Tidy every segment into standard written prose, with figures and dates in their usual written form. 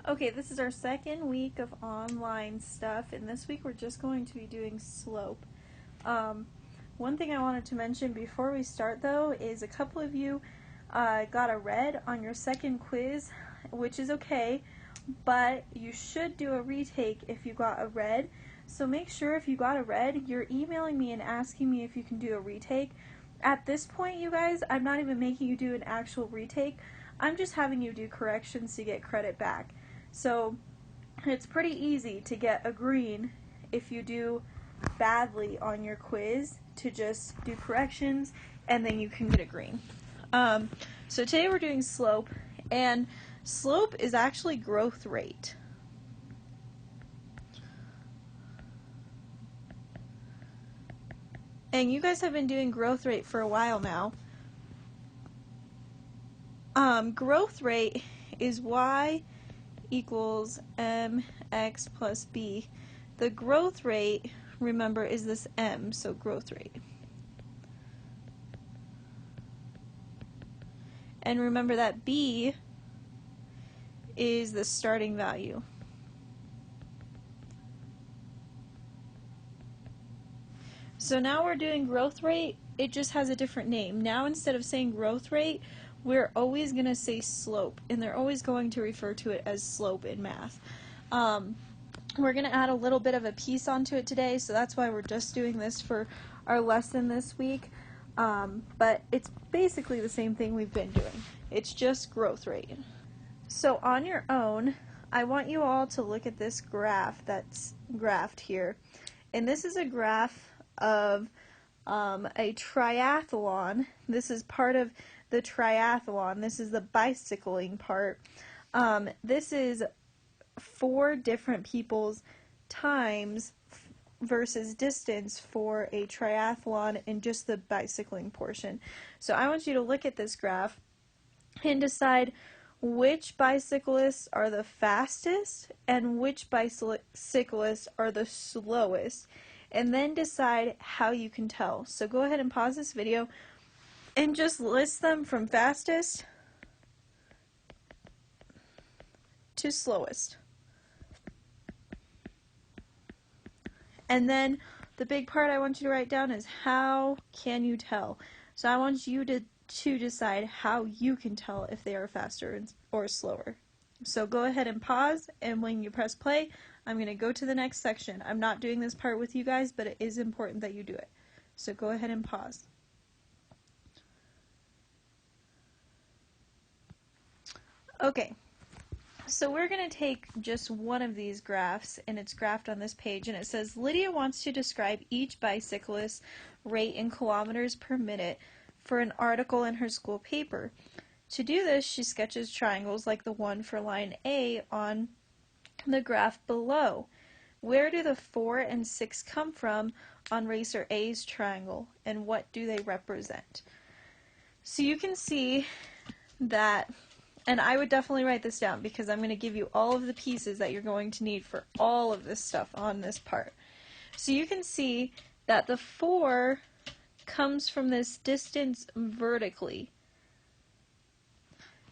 Okay, this is our second week of online stuff, and this week we're just going to be doing slope. One thing I wanted to mention before we start, though, is a couple of you got a red on your second quiz, which is okay, but you should do a retake if you got a red. So make sure if you got a red, you're emailing me and asking me if you can do a retake. At this point, you guys, I'm not even making you do an actual retake. I'm just having you do corrections to get credit back. So it's pretty easy to get a green if you do badly on your quiz, to just do corrections and then you can get a green. So today we're doing slope, and slope is actually growth rate. And you guys have been doing growth rate for a while now. Growth rate is y equals mx plus b. The growth rate, remember, is this m, so growth rate. And remember that b is the starting value. So now we're doing growth rate, it just has a different name. Now instead of saying growth rate, we're always going to say slope, and they're always going to refer to it as slope in math. We're going to add a little bit of a piece onto it today, so that's why we're just doing this for our lesson this week. But it's basically the same thing we've been doing. It's just growth rate. So on your own, I want you all to look at this graph that's graphed here. And this is a graph of a triathlon. This is part of the triathlon. This is the bicycling part. This is 4 different people's times versus distance for a triathlon in just the bicycling portion. So I want you to look at this graph and decide which bicyclists are the fastest and which bicyclists are the slowest, and then decide how you can tell. So go ahead and pause this video and just list them from fastest to slowest. And then the big part I want you to write down is how can you tell. So I want you to decide how you can tell if they are faster or slower. So go ahead and pause, and when you press play, I'm going to go to the next section. I'm not doing this part with you guys, but it is important that you do it. So go ahead and pause. Okay, so we're going to take just one of these graphs, and it's graphed on this page, and it says Lydia wants to describe each bicyclist's rate in kilometers per minute for an article in her school paper. To do this, she sketches triangles like the one for line A on the graph below. Where do the 4 and 6 come from on racer A's triangle, and what do they represent? So you can see that, and I would definitely write this down because I'm going to give you all of the pieces that you're going to need for all of this stuff on this part. So you can see that the 4 comes from this distance vertically.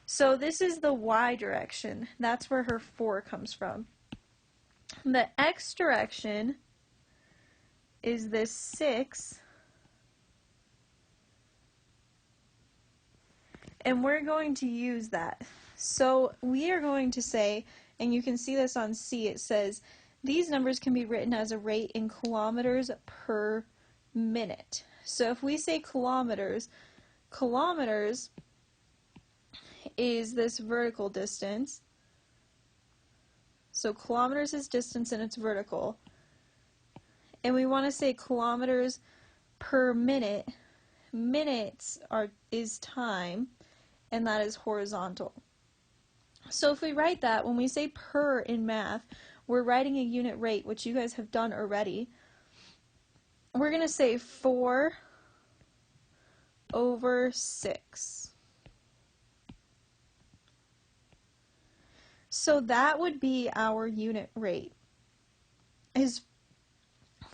So this is the y direction. That's where her 4 comes from. The x direction is this 6. And we're going to use that. So we are going to say, and you can see this on C, it says these numbers can be written as a rate in kilometers per minute. So if we say kilometers, kilometers is this vertical distance. So kilometers is distance and it's vertical. And we want to say kilometers per minute. Minutes is time, and that is horizontal. So if we write that, when we say per in math, we're writing a unit rate, which you guys have done already. We're going to say 4 over 6. So that would be our unit rate, is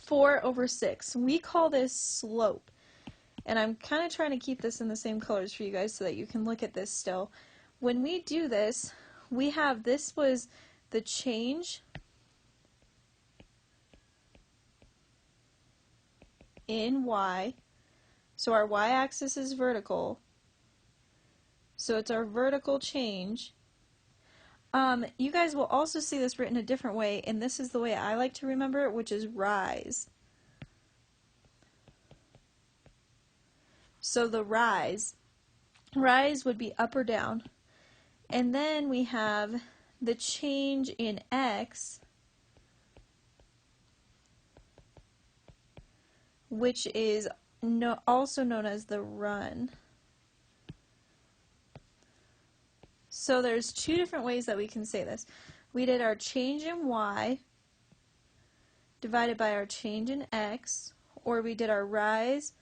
4 over 6. We call this slope. And I'm kind of trying to keep this in the same colors for you guys so that you can look at this still. When we do this, we have, this was the change in y. So our y-axis is vertical. So it's our vertical change. You guys will also see this written a different way, and this is the way I like to remember it, which is rise. So the rise would be up or down. And then we have the change in x, which is also known as the run. So there's two different ways that we can say this. We did our change in y divided by our change in x, or we did our rise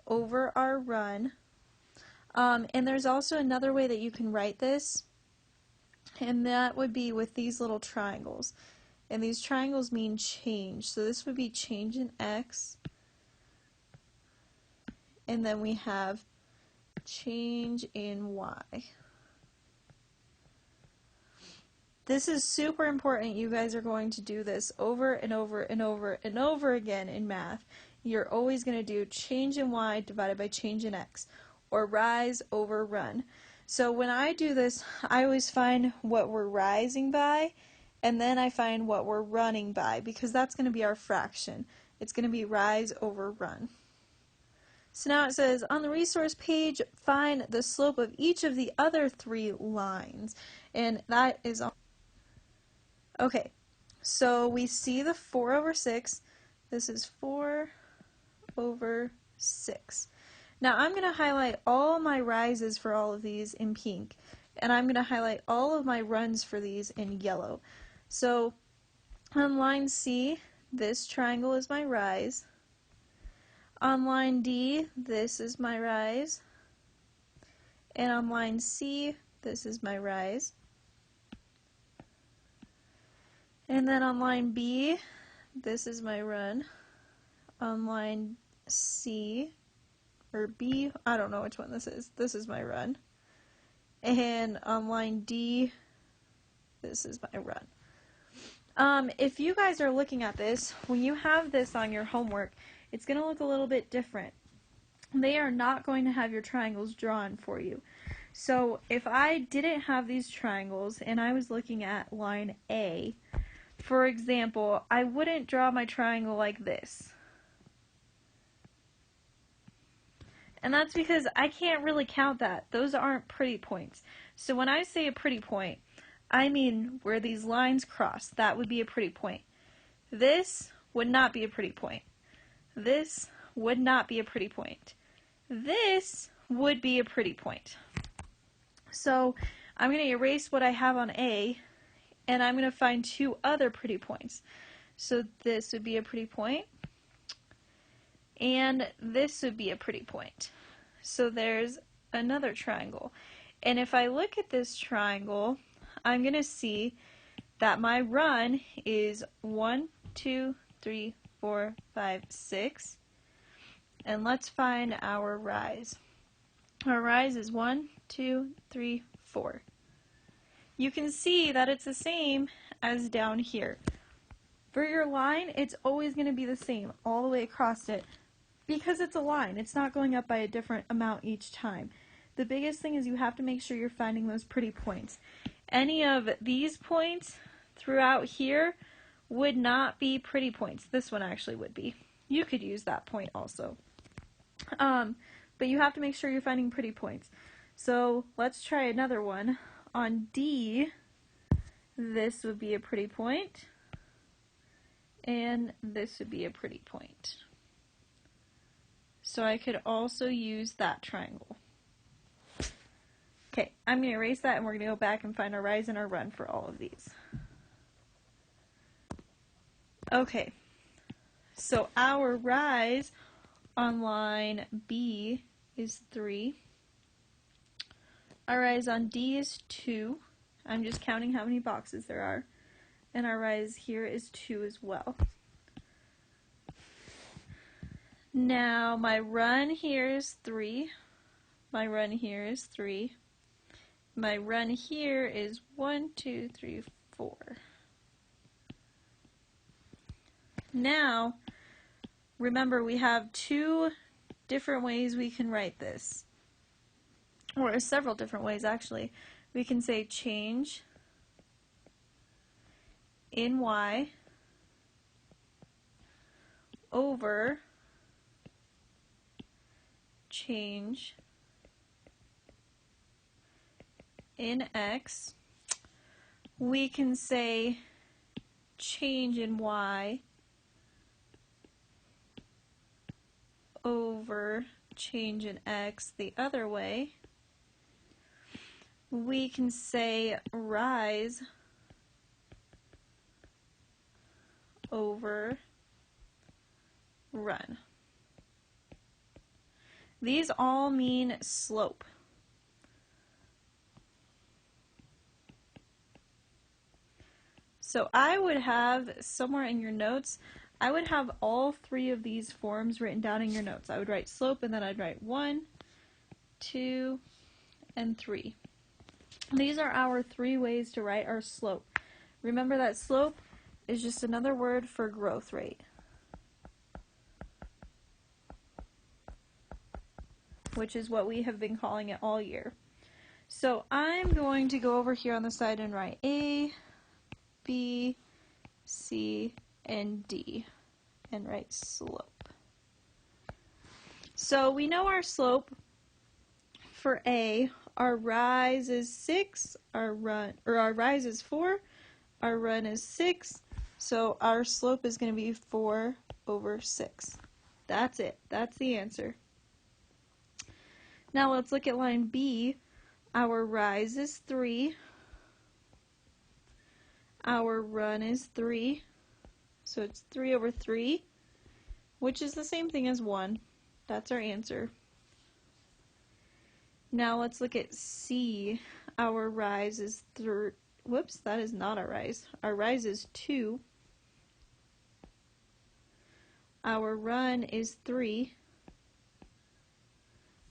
over our run. And there's also another way that you can write this, and that would be with these little triangles. And these triangles mean change. So this would be change in x, and then we have change in y. This is super important. You guys are going to do this over and over and over and over again in math. You're always going to do change in y divided by change in x, or rise over run. So when I do this, I always find what we're rising by, and then I find what we're running by, because that's going to be our fraction. It's going to be rise over run. So now it says, on the resource page, find the slope of each of the other three lines. And that is on. Okay, so we see the 4 over 6. This is 4 over 6. Now I'm going to highlight all my rises for all of these in pink, and I'm going to highlight all of my runs for these in yellow. So on line C, this triangle is my rise. On line D, this is my rise. And on line C, this is my rise. And then on line B, this is my run. On line C, or B, I don't know which one this is my run. And on line D, this is my run. If you guys are looking at this, when you have this on your homework, it's going to look a little bit different. They are not going to have your triangles drawn for you. So if I didn't have these triangles and I was looking at line A, for example, I wouldn't draw my triangle like this. And that's because I can't really count that. Those aren't pretty points. So when I say a pretty point, I mean where these lines cross. That would be a pretty point. This would not be a pretty point. This would not be a pretty point. This would be a pretty point. So I'm going to erase what I have on A, and I'm going to find two other pretty points. So this would be a pretty point, and this would be a pretty point. So there's another triangle. And if I look at this triangle, I'm going to see that my run is 1, 2, 3, 4, 5, 6. And let's find our rise. Our rise is 1, 2, 3, 4. You can see that it's the same as down here. For your line, it's always going to be the same all the way across it, because it's a line. It's not going up by a different amount each time. The biggest thing is you have to make sure you're finding those pretty points. Any of these points throughout here would not be pretty points. This one actually would be. You could use that point also. But you have to make sure you're finding pretty points. So let's try another one. On D, this would be a pretty point, and this would be a pretty point. So I could also use that triangle. Okay, I'm going to erase that, and we're going to go back and find our rise and our run for all of these. Okay, so our rise on line B is 3. Our rise on D is 2. I'm just counting how many boxes there are. And our rise here is 2 as well. Now my run here is 3. My run here is 3. My run here is 1, 2, 3, 4. Now, remember we have two different ways we can write this, or several different ways actually. We can say change in y over change in x. We can say change in y over change in x the other way. We can say rise over run. These all mean slope. So I would have somewhere in your notes, I would have all three of these forms written down in your notes. I would write slope and then I'd write 1, 2, and 3. These are our three ways to write our slope. Remember that slope is just another word for growth rate, which is what we have been calling it all year. So I'm going to go over here on the side and write A, B, C, and D, and write slope. So we know our slope for A. Our rise is 6, our rise is 4, our run is 6, so our slope is going to be 4 over 6. That's it. That's the answer. Now let's look at line B. Our rise is 3, our run is 3, so it's 3 over 3, which is the same thing as 1. That's our answer. Now let's look at C. Our rise is whoops, that is not our rise. Our rise is 2. Our run is 3.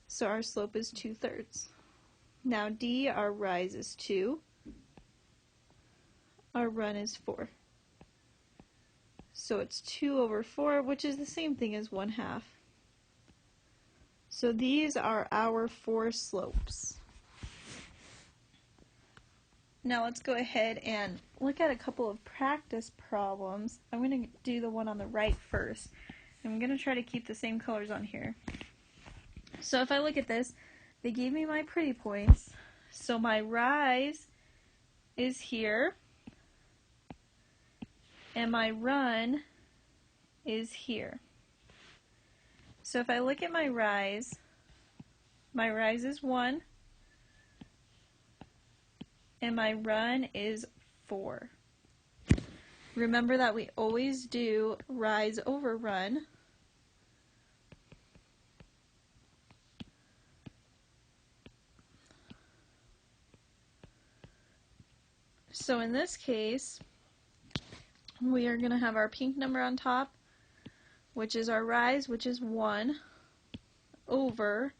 So our slope is 2/3. Now D, our rise is 2. Our run is 4. So it's 2 over 4, which is the same thing as 1/2. So these are our 4 slopes. Now let's go ahead and look at a couple of practice problems. I'm going to do the one on the right first. I'm going to try to keep the same colors on here. So if I look at this, they gave me my pretty points. So my rise is here, and my run is here. So if I look at my rise is 1, and my run is 4. Remember that we always do rise over run. So in this case, we are going to have our pink number on top, which is our rise, which is 1, over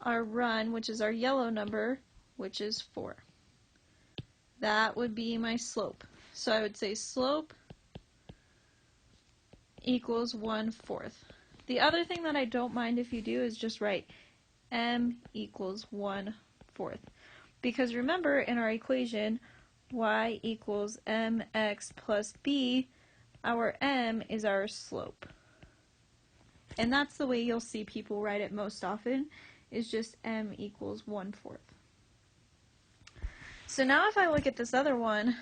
our run, which is our yellow number, which is 4. That would be my slope. So I would say slope equals 1/4. The other thing that I don't mind if you do is just write m equals 1/4. Because remember, in our equation, y equals mx plus b, our m is our slope. And that's the way you'll see people write it most often, is just m equals 1/4. So now if I look at this other one,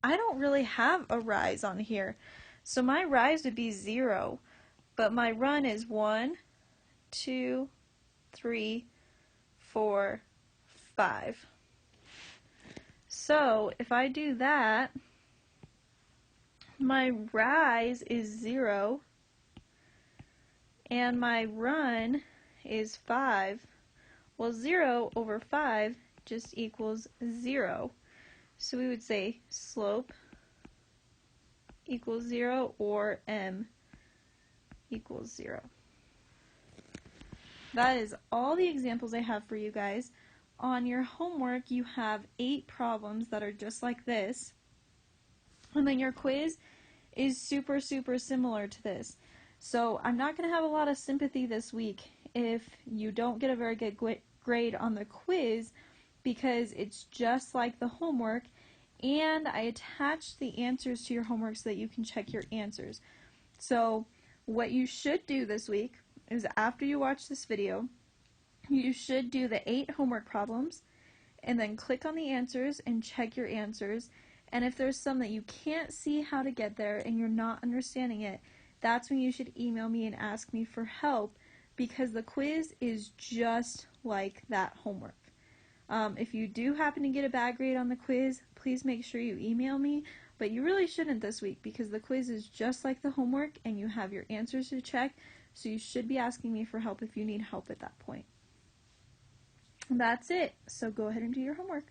I don't really have a rise on here. So my rise would be 0, but my run is 1, 2, 3, 4, 5. So if I do that, my rise is 0, and my run is 5. Well, 0 over 5 just equals 0. So we would say slope equals 0 or m equals 0. That is all the examples I have for you guys. On your homework, you have 8 problems that are just like this. And then your quiz is super, super similar to this. So I'm not going to have a lot of sympathy this week if you don't get a very good grade on the quiz, because it's just like the homework, and I attached the answers to your homework so that you can check your answers. So what you should do this week is, after you watch this video, you should do the 8 homework problems and then click on the answers and check your answers. And if there's some that you can't see how to get there and you're not understanding it, that's when you should email me and ask me for help, because the quiz is just like that homework. If you do happen to get a bad grade on the quiz, please make sure you email me, but you really shouldn't this week because the quiz is just like the homework and you have your answers to check, so you should be asking me for help if you need help at that point. That's it, so go ahead and do your homework.